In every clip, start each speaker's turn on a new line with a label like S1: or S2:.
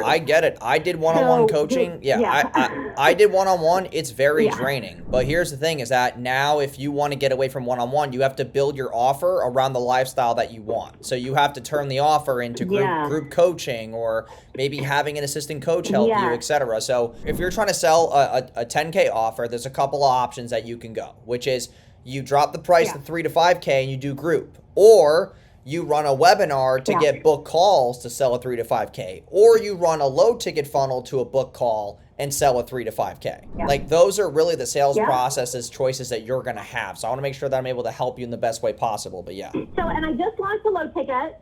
S1: I get it. I did one-on-one coaching. I did one-on-one. It's very draining. But here's the thing is that now if you want to get away from one-on-one, you have to build your offer around the lifestyle that you want. So you have to turn the offer into group coaching, or maybe having an assistant coach help you, etc. So if you're trying to sell a 10K offer, there's a couple of options that you can go, which is you drop the price to 3 to 5K and you do group, or you run a webinar to get book calls to sell a 3 to 5K, or you run a low ticket funnel to a book call and sell a 3 to 5K. Like those are really the sales processes, choices that you're going to have. So I want to make sure that I'm able to help you in the best way possible, but So,
S2: and I just launched a low ticket.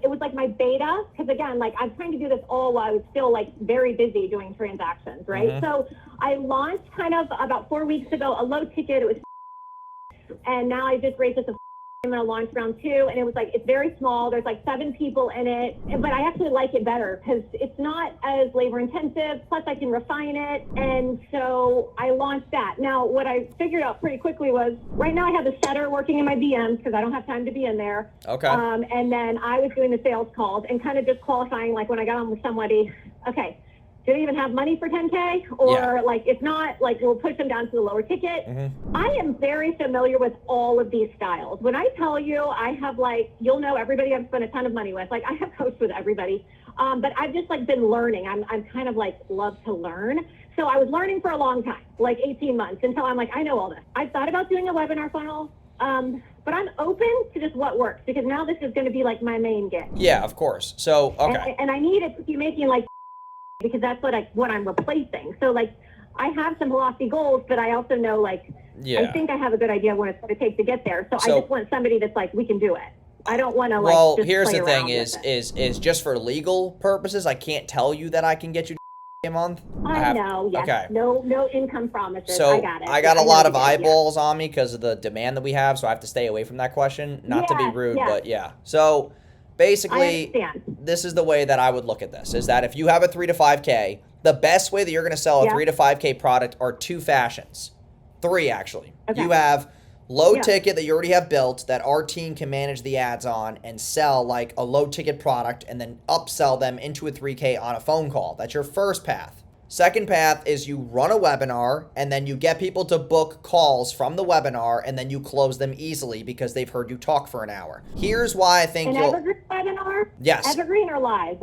S2: It was like my beta, because again, like I'm trying to do this all while I was still like very busy doing transactions, right? So I launched kind of about 4 weeks ago, a low ticket. It was, and now I just raised it to I'm going to launch round 2, and it was like, it's very small. There's like 7 people in it, but I actually like it better because it's not as labor intensive. Plus I can refine it. And so I launched that. Now, what I figured out pretty quickly was right now I have a setter working in my DMs because I don't have time to be in there.
S1: Okay.
S2: And then I was doing the sales calls and kind of just qualifying, like when I got on with somebody, okay, do they even have money for 10K? Or like, if not, like we'll push them down to the lower ticket. I am very familiar with all of these styles. When I tell you, I have like, you'll know everybody I've spent a ton of money with. Like I have coached with everybody, but I've just like been learning. I'm kind of like love to learn. So I was learning for a long time, like 18 months, until I'm like, I know all this. I thought about doing a webinar funnel, but I'm open to just what works, because now this is going to be like my main gig.
S1: Yeah, of course. So, okay.
S2: And I need it to be making like, because that's what I'm replacing. So like I have some lofty goals, but I also know like I think I have a good idea of what it's going to take to get there. So I just want somebody that's like, we can do it. I don't want to like.
S1: Well,
S2: just
S1: here's
S2: play
S1: the thing:
S2: around
S1: is just for legal purposes, I can't tell you that I can get you a month.
S2: I know. Yes. Okay. No income promises.
S1: So
S2: I got it.
S1: I got a lot of eyeballs on me because of the demand that we have. So I have to stay away from that question. Not to be rude, but So basically, this is the way that I would look at this: is that if you have a 3 to 5K, the best way that you're going to sell a 3 to 5K product are 2 fashions. 3 actually. Okay. You have low ticket that you already have built that our team can manage the ads on and sell like a low ticket product and then upsell them into a 3K on a phone call. That's your first path. Second path is you run a webinar and then you get people to book calls from the webinar and then you close them easily because they've heard you talk for an hour. Here's why I think you'll...
S2: Evergreen webinar?
S1: Yes.
S2: Evergreen or live?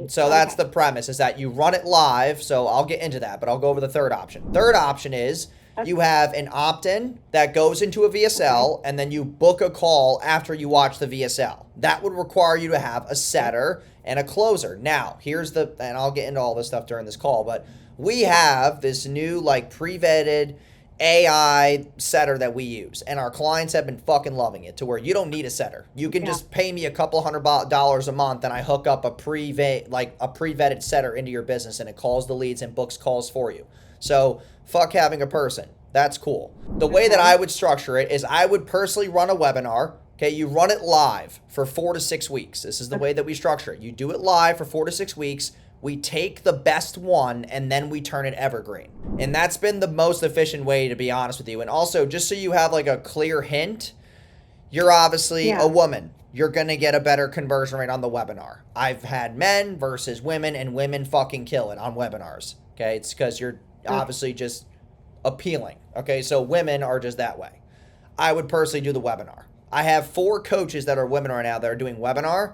S1: So that's the premise, is that you run it live. So I'll get into that, but I'll go over the third option. Third option is you have an opt-in that goes into a VSL and then you book a call after you watch the VSL. That would require you to have a setter and a closer. Now, and I'll get into all this stuff during this call, but we have this new like pre-vetted AI setter that we use, and our clients have been fucking loving it to where you don't need a setter. You can just pay me a couple $100 a month and I hook up a pre-vetted setter into your business and it calls the leads and books calls for you. So fuck having a person. That's cool. The way that I would structure it is I would personally run a webinar. Okay, you run it live for 4 to 6 weeks. This is the way that we structure it. You do it live for 4 to 6 weeks. We take the best one and then we turn it evergreen. And that's been the most efficient way, to be honest with you. And also, just so you have like a clear hint, you're obviously a woman. You're going to get a better conversion rate on the webinar. I've had men versus women, and women fucking kill it on webinars. Okay, it's because you're obviously just appealing. Okay, so women are just that way. I would personally do the webinar. I have 4 coaches that are women right now that are doing webinar,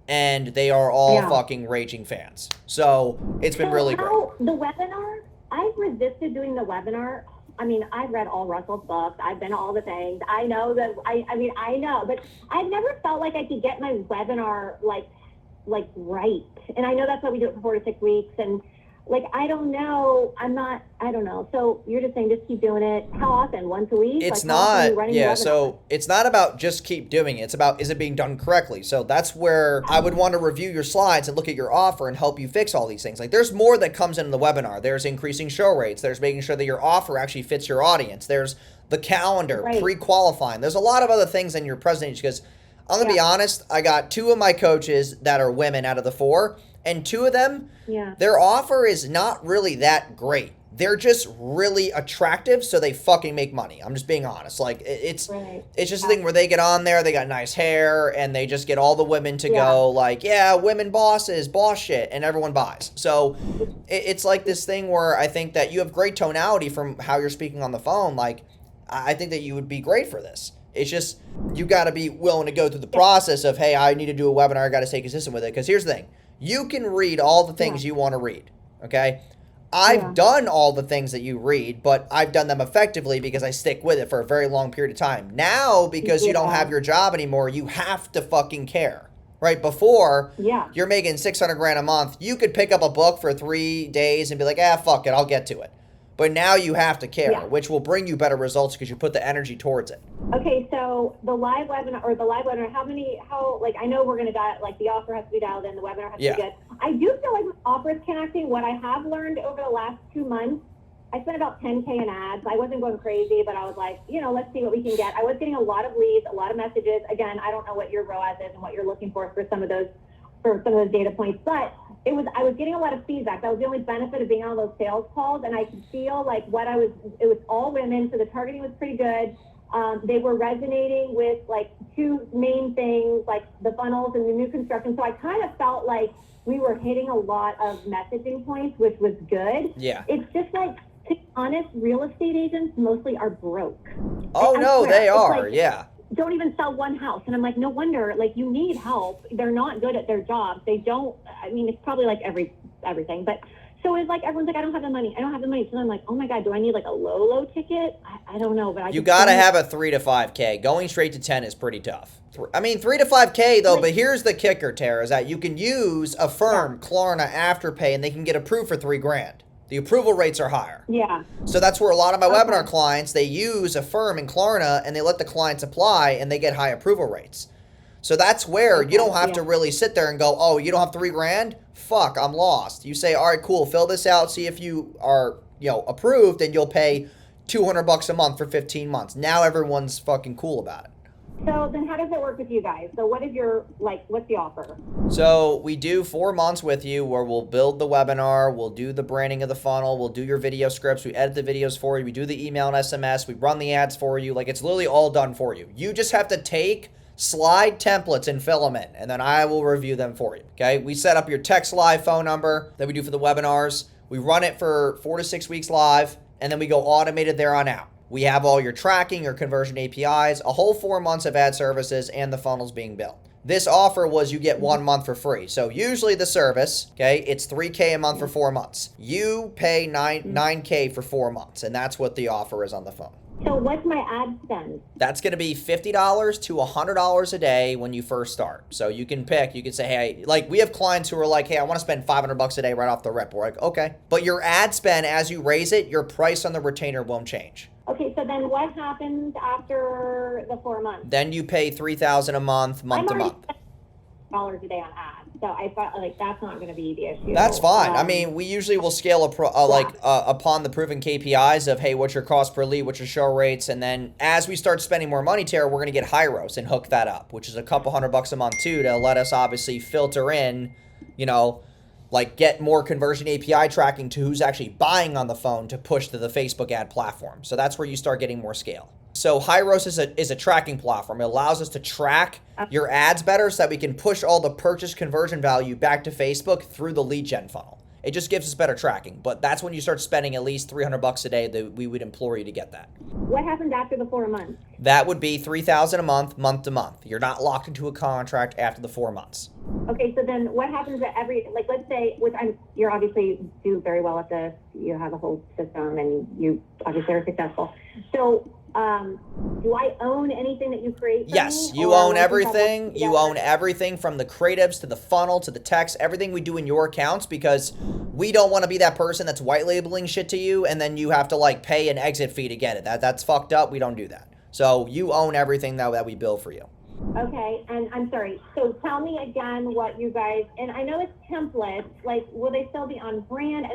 S1: and they are all fucking raging fans. So it's been really great.
S2: The webinar, I've resisted doing the webinar. I mean, I've read all Russell's books. I've been to all the things. I know that, I know, but I've never felt like I could get my webinar like right. And I know that's why we do it for 4 to 6 weeks. And like, I don't know. I don't know. So you're just saying just keep doing it. How often? Once a week?
S1: It's not. Yeah. So it's not about just keep doing it. It's about, is it being done correctly? So that's where I would want to review your slides and look at your offer and help you fix all these things. Like there's more that comes into the webinar. There's increasing show rates. There's making sure that your offer actually fits your audience. There's the calendar, pre-qualifying. There's a lot of other things in your presentation, because I'm going to be honest. I got 2 of my coaches that are women out of the 4. And 2 of them, their offer is not really that great. they're just really attractive, so they fucking make money. I'm just being honest. Like, it's just a thing where they get on there, they got nice hair, and they just get all the women to go like, yeah, women bosses, boss shit, and everyone buys. So it's like this thing where I think that you have great tonality from how you're speaking on the phone. Like, I think that you would be great for this. It's just, you got to be willing to go through the process of, hey, I need to do a webinar, I got to stay consistent with it. Because here's the thing, you can read all the things you want to read, okay? I've done all the things that you read, but I've done them effectively because I stick with it for a very long period of time. Now, because you don't have your job anymore, you have to fucking care, right? Before, you're making 600 grand a month. You could pick up a book for 3 days and be like, fuck it, I'll get to it. But now you have to care, which will bring you better results because you put the energy towards it.
S2: Okay, so the live webinar, like, I know we're going to dial, like, the offer has to be dialed in, the webinar has to be good. I do feel like offers connecting. What I have learned over the last 2 months, I spent about 10K in ads. I wasn't going crazy, but I was like, let's see what we can get. I was getting a lot of leads, a lot of messages. Again, I don't know what your ROAS is and what you're looking for some of those data points, but I was getting a lot of feedback. That was the only benefit of being on those sales calls, and I could feel like it was all women, so the targeting was pretty good. They were resonating with like 2 main things, like the funnels and the new construction. So I kind of felt like we were hitting a lot of messaging points, which was good.
S1: Yeah.
S2: It's just like, to be honest, real estate agents mostly are broke.
S1: Oh, no, they are. Like,
S2: don't even sell one house. And I'm like, no wonder, like, you need help. They're not good at their jobs. They don't, I mean, it's probably like everything, but so it's like, everyone's like, I don't have the money. So I'm like, oh my God, do I need like a low ticket? I don't know, but
S1: you got to have a 3 to 5K. Going straight to 10 is pretty tough. I mean, 3 to 5K though, but here's the kicker, Tara, is that you can use Affirm, Klarna, Afterpay, and they can get approved for $3 grand. The approval rates are higher.
S2: Yeah.
S1: So that's where a lot of my webinar clients, they use Affirm and Klarna, and they let the clients apply, and they get high approval rates. So that's where you don't have to really sit there and go, oh, you don't have $3 grand? Fuck, I'm lost. You say, all right, cool, fill this out, see if you are, approved, and you'll pay $200 a month for 15 months. Now everyone's fucking cool about it.
S2: So then how does it work with you guys? So what is what's the offer?
S1: So we do 4 months with you where we'll build the webinar, we'll do the branding of the funnel, we'll do your video scripts, we edit the videos for you, we do the email and SMS, we run the ads for you. Like, it's literally all done for you. You just have to take slide templates and fill them in, and then I will review them for you, okay? We set up your text live phone number that we do for the webinars. We run it for 4 to 6 weeks live, and then we go automated there on out. We have all your tracking, your conversion APIs, a whole 4 months of ad services, and the funnels being built. This offer was you get 1 month for free. So usually the service, okay, it's $3K a month for 4 months. You pay $9K for 4 months, and that's what the offer is on the phone.
S2: So what's my ad spend?
S1: That's going to be $50 to $100 a day when you first start. So you can pick, you can say, hey, like, we have clients who are like, hey, I want to spend $500 a day right off the rip. We're like, okay. But your ad spend, as you raise it, your price on the retainer won't change.
S2: Okay, so then what happens after the 4 months?
S1: Then you pay $3,000 a month, month to month.
S2: $100 a day on ads. So I felt like that's not going to be the issue.
S1: That's fine. I mean, we usually will scale upon the proven KPIs of, hey, what's your cost per lead, what's your show rates, and then as we start spending more money, Tara, we're going to get Hyros and hook that up, which is a couple $100 a month too, to let us obviously filter in, like, get more conversion API tracking to who's actually buying on the phone to push to the Facebook ad platform. So that's where you start getting more scale. So Hyros is a tracking platform. It allows us to track your ads better so that we can push all the purchase conversion value back to Facebook through the lead gen funnel. It just gives us better tracking. But that's when you start spending at least $300 a day that we would implore you to get that.
S2: What happens after the 4 months?
S1: That would be $3,000 a month, month to month. You're not locked into a contract after the 4 months.
S2: Okay, so then what happens at let's say, you're obviously do very well at this, you have a whole system and you obviously are successful. So do I own anything that you create for
S1: Yes,
S2: me?
S1: you own everything. You own everything from the creatives to the funnel to the text, everything we do in your accounts, because we don't want to be that person that's white labeling shit to you and then you have to like pay an exit fee to get it. That's fucked up. We don't do that. So you own everything that we build for you.
S2: Okay, and I'm sorry, so tell me again what you guys, and I know it's templates, like, will they still be on brand?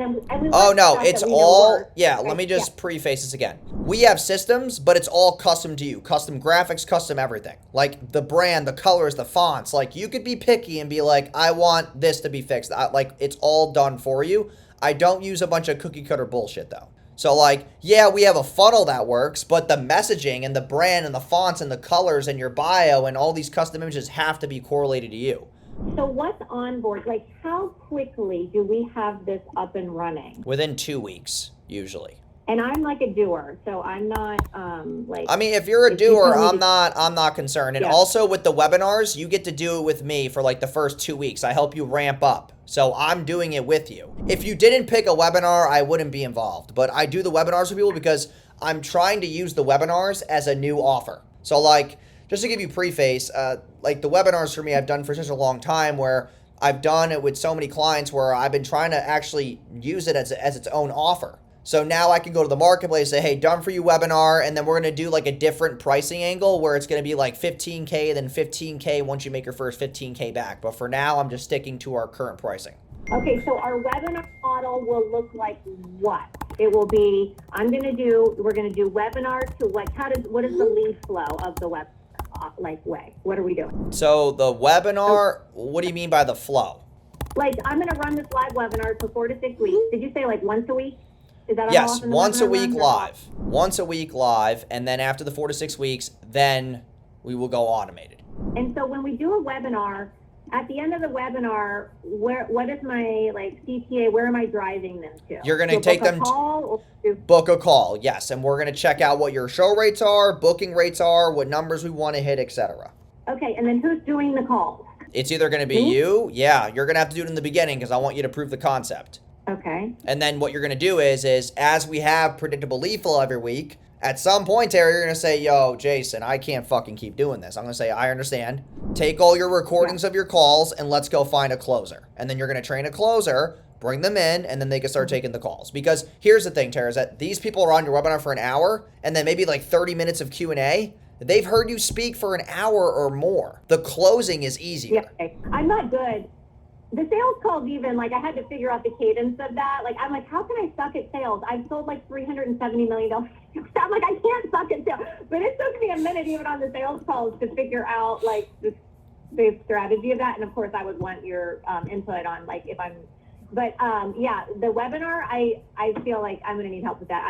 S1: Oh, no, it's all, let me just preface this again. We have systems, but it's all custom to you. Custom graphics, custom everything. Like, the brand, the colors, the fonts. Like, you could be picky and be like, I want this to be fixed. Like, it's all done for you. I don't use a bunch of cookie cutter bullshit though. So like, yeah, we have a funnel that works, but the messaging and the brand and the fonts and the colors and your bio and all these custom images have to be correlated to you.
S2: So what's on board? Like, how quickly do we have this up and running?
S1: Within 2 weeks, usually.
S2: And I'm like a doer, so I'm not like.
S1: I mean, if you're a doer, I'm not concerned. And also with the webinars, you get to do it with me for like the first 2 weeks. I help you ramp up. So I'm doing it with you. If you didn't pick a webinar, I wouldn't be involved. But I do the webinars with people because I'm trying to use the webinars as a new offer. So like, just to give you preface, like the webinars for me, I've done for such a long time where I've done it with so many clients where I've been trying to actually use it as its own offer. So now I can go to the marketplace and say, hey, done for you webinar, and then we're going to do like a different pricing angle where it's going to be like 15K, then 15K once you make your first 15K back. But for now, I'm just sticking to our current pricing.
S2: Okay, so our webinar model will look like what? It will be, we're going to do webinar to what is the lead flow of the web, way? What are we doing?
S1: So the webinar, what do you mean by the flow?
S2: Like, I'm going to run this live webinar for 4 to 6 weeks. Did you say like once a week? Is that
S1: yes, once a week live. Once a week live, and then after the 4 to 6 weeks, then we will go automated.
S2: And so when we do a webinar, at the end of the webinar, what is my like CTA? Where am I driving them to?
S1: You're going to take them to book a call, yes, and we're going to check out what your show rates are, booking rates are, what numbers we want to hit, etc.
S2: Okay, and then who's doing the calls?
S1: It's either going to be you, yeah, you're going to have to do it in the beginning because I want you to prove the concept.
S2: Okay.
S1: And then what you're going to do is as we have predictable lead flow every week, at some point, Terry, you're going to say, yo, Jason, I can't fucking keep doing this. I'm going to say, I understand. Take all your recordings of your calls and let's go find a closer. And then you're going to train a closer, bring them in, and then they can start taking the calls. Because here's the thing, Terry, is that these people are on your webinar for an hour and then maybe like 30 minutes of Q&A. They've heard you speak for an hour or more. The closing is easier.
S2: Yeah, I'm not good. The sales calls even, like, I had to figure out the cadence of that. Like, I'm like, how can I suck at sales? I've sold like $370 million. I'm like, I can't suck at sales. But it took me a minute even on the sales calls to figure out, like, the strategy of that. And, of course, I would want your input on, like, if I'm – but, yeah, the webinar, I feel like I'm going to need help with that.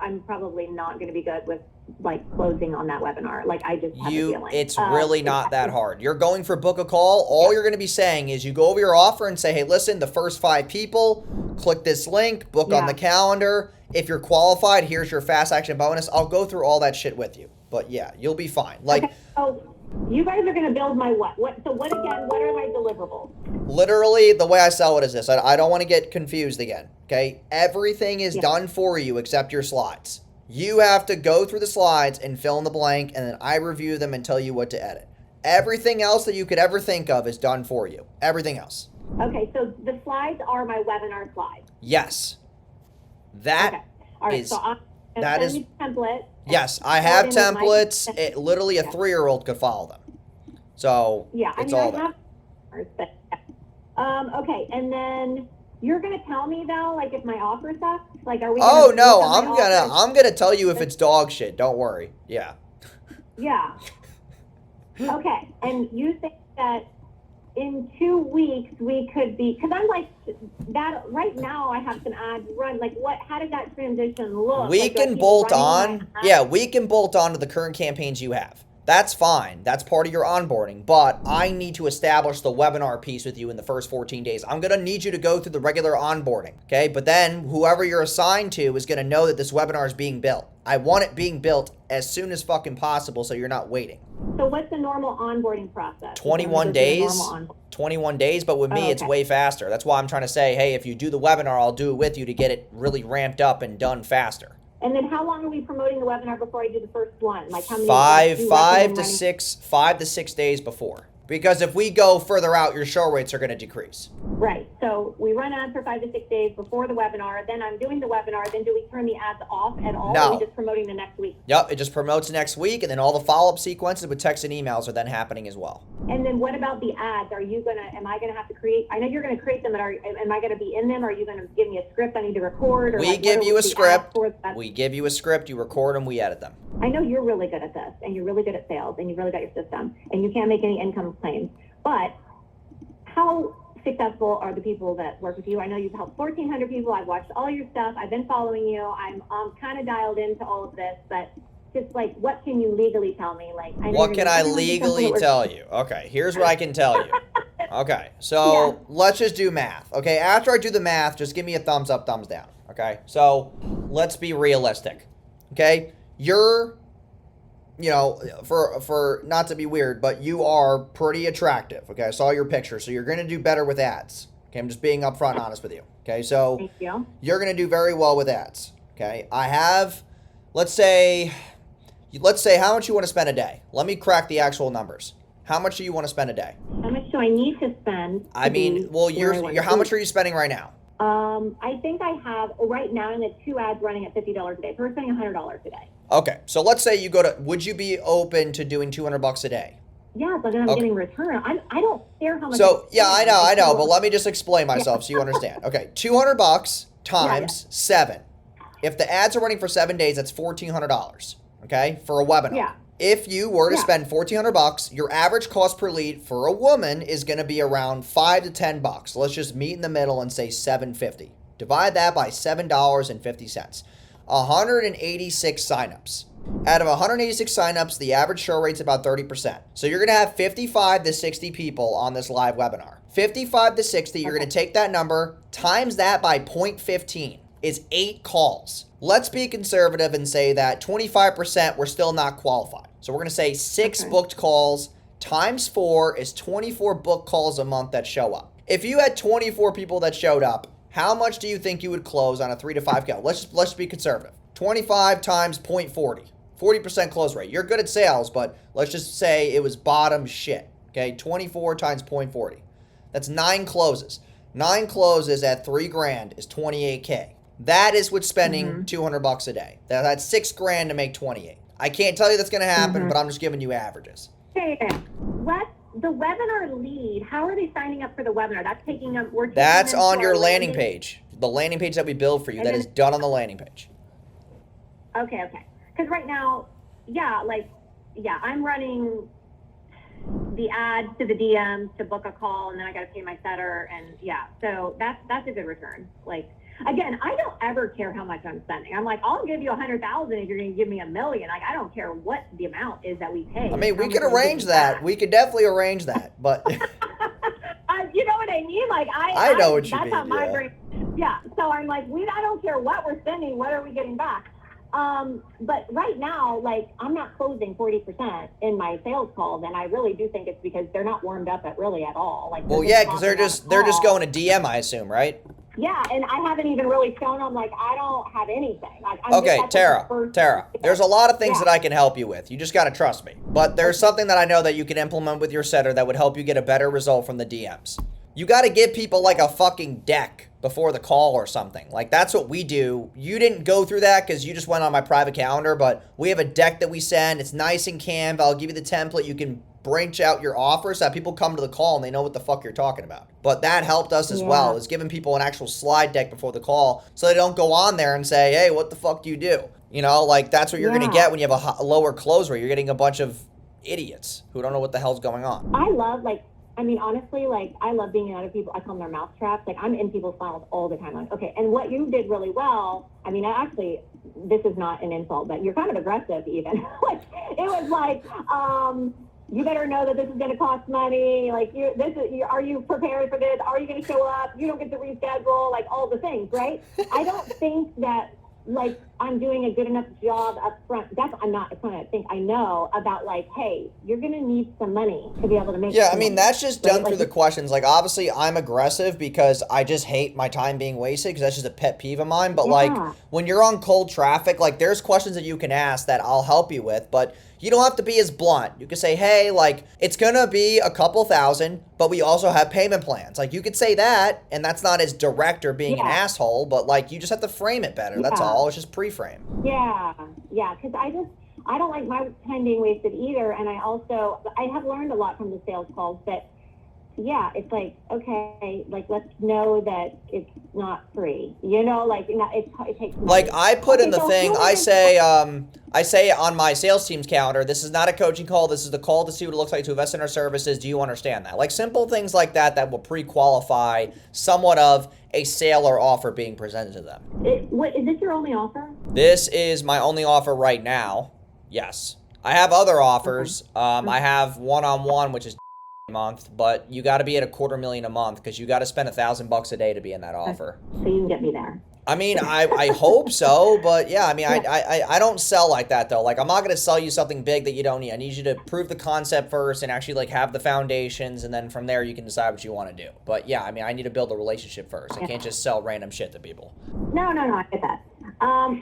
S2: I'm probably not going to be good with, like, closing on that webinar. Like, I just have a feeling.
S1: It's really not that hard. You're going for book a call. All you're going to be saying is you go over your offer and say, hey, listen, the first 5 people, click this link, book on the calendar. If you're qualified, here's your fast action bonus. I'll go through all that shit with you. But yeah, you'll be fine. Like,
S2: okay. So you guys are going to build my what? So what are my deliverables?
S1: Literally, the way I sell it is this. I don't want to get confused again. Okay. Everything is done for you except your slides. You have to go through the slides and fill in the blank, and then I review them and tell you what to edit. Everything else that you could ever think of is done for you. Everything else.
S2: Okay, so the slides are my webinar slides.
S1: Yes. That is
S2: template.
S1: Yes, I have templates. Literally a 3-year-old could follow them. So it's all there.
S2: Okay, and then you're gonna tell me though, like if my offer sucks, like are we?
S1: Oh no, I'm gonna tell you if it's dog shit. Don't worry. Yeah.
S2: Yeah. Okay, and you think that in 2 weeks we could be, because I'm like that right now. I have some ads run. Like what? How did that transition look?
S1: We can bolt on. Yeah, we can bolt on to the current campaigns you have. That's fine. That's part of your onboarding. But I need to establish the webinar piece with you in the first 14 days. I'm going to need you to go through the regular onboarding. Okay. But then whoever you're assigned to is going to know that this webinar is being built. I want it being built as soon as fucking possible so you're not waiting.
S2: So what's the normal onboarding process?
S1: 21 days. 21 days. But with me, it's way faster. That's why I'm trying to say, hey, if you do the webinar, I'll do it with you to get it really ramped up and done faster.
S2: And then how long are we promoting the webinar before I do the first one? Like how many?
S1: 5 to 6 days before. Because if we go further out, your show rates are going to decrease.
S2: Right. So we run ads for 5 to 6 days before the webinar. Then I'm doing the webinar. Then do we turn the ads off at all?
S1: No.
S2: Or are we just promoting the next week?
S1: Yep. It just promotes next week. And then all the follow-up sequences with text and emails are then happening as well.
S2: And then what about the ads? Am I going to have to create? I know you're going to create them, but am I going to be in them? Are you going to give me a script I need to record? Or
S1: we give you a script. We give you a script. You record them. We edit them.
S2: I know you're really good at this, and you're really good at sales, and you've really got your system, and you can't make any income claims. But how successful are the people that work with you. I know you've helped 1,400 people. I've watched all your stuff. I've been following you. I'm kind of dialed into all of this, but just like, what can you legally tell me? Like,
S1: what can I legally tell you? Okay, here's what I can tell you. Okay, so let's just do math. Okay, after I do the math, just give me a thumbs up, thumbs down. Okay, so let's be realistic. Okay, you're, you know, for not to be weird, but you are pretty attractive. Okay, I saw your picture, so you're gonna do better with ads. Okay, I'm just being upfront and honest with you. Okay, so
S2: thank you.
S1: You're gonna do very well with ads. Okay, I have, let's say how much you want to spend a day. Let me crack the actual numbers. How much do you want to spend a day?
S2: How much do I need to spend?
S1: I mean, well, you're how much are you spending right now?
S2: I think I have right now in the 2 ads running at $50 a day. So we're spending $100 a day.
S1: Okay, so let's say you go to. Would you be open to doing $200 a day?
S2: Yeah, but then I'm getting return. I don't care how much.
S1: So yeah, I know, but let me just explain myself so you understand. Okay, $200 times 7. If the ads are running for 7 days, that's $1,400. Okay, for a webinar.
S2: Yeah.
S1: If you were to spend $1,400, your average cost per lead for a woman is going to be around $5 to $10. Let's just meet in the middle and say $7.50. Divide that by $7.50. 186 signups. Out of 186 signups, the average show rate's about 30%. So you're going to have 55 to 60 people on this live webinar. 55 to 60, you're going to take that number, times that by 0.15 is 8 calls. Let's be conservative and say that 25% were still not qualified. So we're going to say 6 booked calls times 4 is 24 booked calls a month that show up. If you had 24 people that showed up, how much do you think you would close on a 3 to 5 go? Let's just be conservative. 25 times 0.40. 40% close rate. You're good at sales, but let's just say it was bottom shit. Okay, 24 times 0.40. That's 9 closes. 9 closes at $3,000 is $28K. That is with spending $200 a day. That's $6,000 to make 28. I can't tell you that's going to happen, but I'm just giving you averages.
S2: Okay. What the webinar lead? How are they signing up for the webinar? That's taking up.
S1: That's on your landing page. The landing page that we build for you. That is done on the landing page.
S2: Okay. Because right now, I'm running the ads to the DMs to book a call, and then I got to pay my setter, and so that's a good return. Like, again, I don't ever care how much I'm spending. I'm like, I'll give you $100,000 if you're going to give me $1 million. Like, I don't care what the amount is that we pay.
S1: I mean, we could arrange that. We could definitely arrange that, but
S2: you know what I mean? Like,
S1: I know what you mean.
S2: That's how my brain. Yeah. So I'm like, I don't care what we're spending. What are we getting back? But right now, like, I'm not closing 40% in my sales calls, and I really do think it's because they're not warmed up at all. Like,
S1: well, yeah, because they're just going to DM, I assume, right?
S2: Yeah, and I haven't even really shown them, like, I don't have anything. Like,
S1: okay, Tara, there's a lot of things that I can help you with. You just got to trust me. But there's something that I know that you can implement with your setter that would help you get a better result from the DMs. You got to give people, like, a fucking deck before the call or something. Like, that's what we do. You didn't go through that because you just went on my private calendar, but we have a deck that we send. It's nice in Canva. I'll give you the template. You can branch out your offers so that people come to the call and they know what the fuck you're talking about. But that helped us as well, is giving people an actual slide deck before the call so they don't go on there and say, hey, what the fuck do you do? You know, like, that's what you're going to get when you have a lower close rate. You're getting a bunch of idiots who don't know what the hell's going on.
S2: I love, honestly, I love being in other people. I call them their mouth traps. Like, I'm in people's funnels all the time. Like, okay, and what you did really well, this is not an insult, but you're kind of aggressive even. Like, it was like, you better know that this is going to cost money. Like, are you prepared for this? Are you going to show up? You don't get to reschedule, like, all the things, right? I don't think that, like, I'm doing a good enough job up front. It's not a thing I know about, like, hey, you're going to need some money to be able to make.
S1: Yeah, I mean, that's just done through the questions. Like, obviously, I'm aggressive because I just hate my time being wasted because that's just a pet peeve of mine. But, like, when you're on cold traffic, like, there's questions that you can ask that I'll help you with. But you don't have to be as blunt. You can say, hey, like, it's going to be a couple $1,000, but we also have payment plans. Like, you could say that, and that's not as direct or being an asshole, but, like, you just have to frame it better. That's all. It's just pre-frame.
S2: Yeah, because I don't like my time being wasted either, and I have learned a lot from the sales calls that yeah, it's like, okay, like, let's know that it's not free, you know, like, it takes money.
S1: Like, I put in the
S2: so
S1: thing,
S2: who
S1: I
S2: is-
S1: say on my sales team's calendar, this is not a coaching call, this is the call to see what it looks like to invest in our services. Do you understand that? Like, simple things like that that will pre-qualify somewhat of a sale or offer being presented to them.
S2: What, is this your only offer?
S1: This is my only offer right now. Yes. I have other offers. I have one-on-one, which is a month, but you got to be at $250,000 a month because you got to spend $1,000 a day to be in that offer.
S2: So you can get me there.
S1: I mean, I hope so, but yeah, I mean, I don't sell like that though. Like, I'm not gonna sell you something big that you don't need. I need you to prove the concept first and actually like have the foundations, and then from there you can decide what you want to do. But yeah, I mean, I need to build a relationship first. I can't just sell random shit to people.
S2: No, I get that.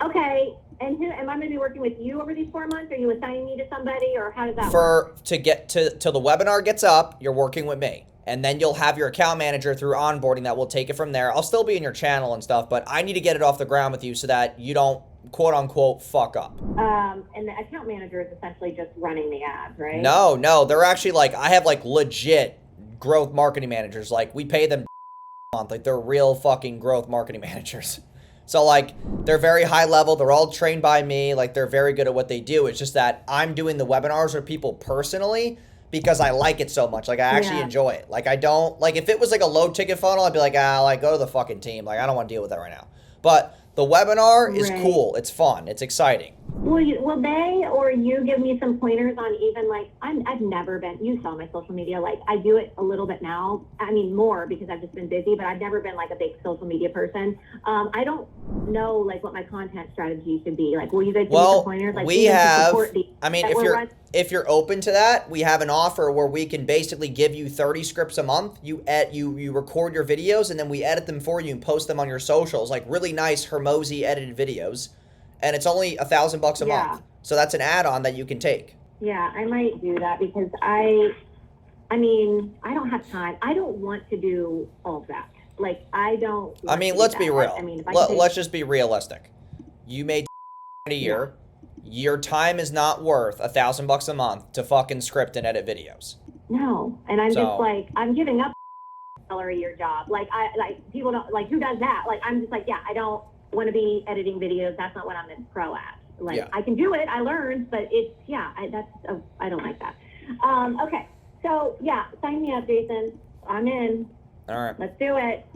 S2: Okay, and who am I going to be working with you over these 4 months? Are you assigning me to somebody, or how does that work?
S1: To get till the webinar gets up, you're working with me. And then you'll have your account manager through onboarding that will take it from there. I'll still be in your channel and stuff, but I need to get it off the ground with you so that you don't, quote unquote, fuck up.
S2: And the account manager is essentially just running the ads, right?
S1: No, they're actually like, I have like legit growth marketing managers. Like, we pay them a month. Like, they're real fucking growth marketing managers. So like, they're very high level. They're all trained by me. Like, they're very good at what they do. It's just that I'm doing the webinars with people personally because I like it so much. Like, I actually enjoy it. Like, I don't, like, if it was like a low ticket funnel, I'd be like, like, go to the fucking team. Like, I don't want to deal with that right now. But the webinar is cool. It's fun. It's exciting.
S2: Will they or you give me some pointers on even like, I've never been, you saw my social media, like I do it a little bit now. I mean, more because I've just been busy, but I've never been like a big social media person. I don't know like what my content strategy should be. Like, will you guys give me some pointers? Like,
S1: we have, I mean, if you're open to that, we have an offer where we can basically give you 30 scripts a month. You record your videos and then we edit them for you and post them on your socials, like really nice Hermosi edited videos. And it's only $1,000 a month. So that's an add-on that you can take.
S2: Yeah, I might do that because I mean, I don't have time. I don't want to do all of that. Like, I don't.
S1: I mean, let's be real. I mean, let's just be realistic. You made a year. Your time is not worth $1,000 a month to fucking script and edit videos.
S2: No, and I'm just like, I'm giving up $1 a year job. Like, people don't like, who does that? Like, I'm just like, yeah, I don't want to be editing videos. That's not what I'm a pro at. Like, I can do it. I learned, but it's, I don't like that. Okay. So yeah, sign me up, Jason. I'm in.
S1: All right.
S2: Let's do it.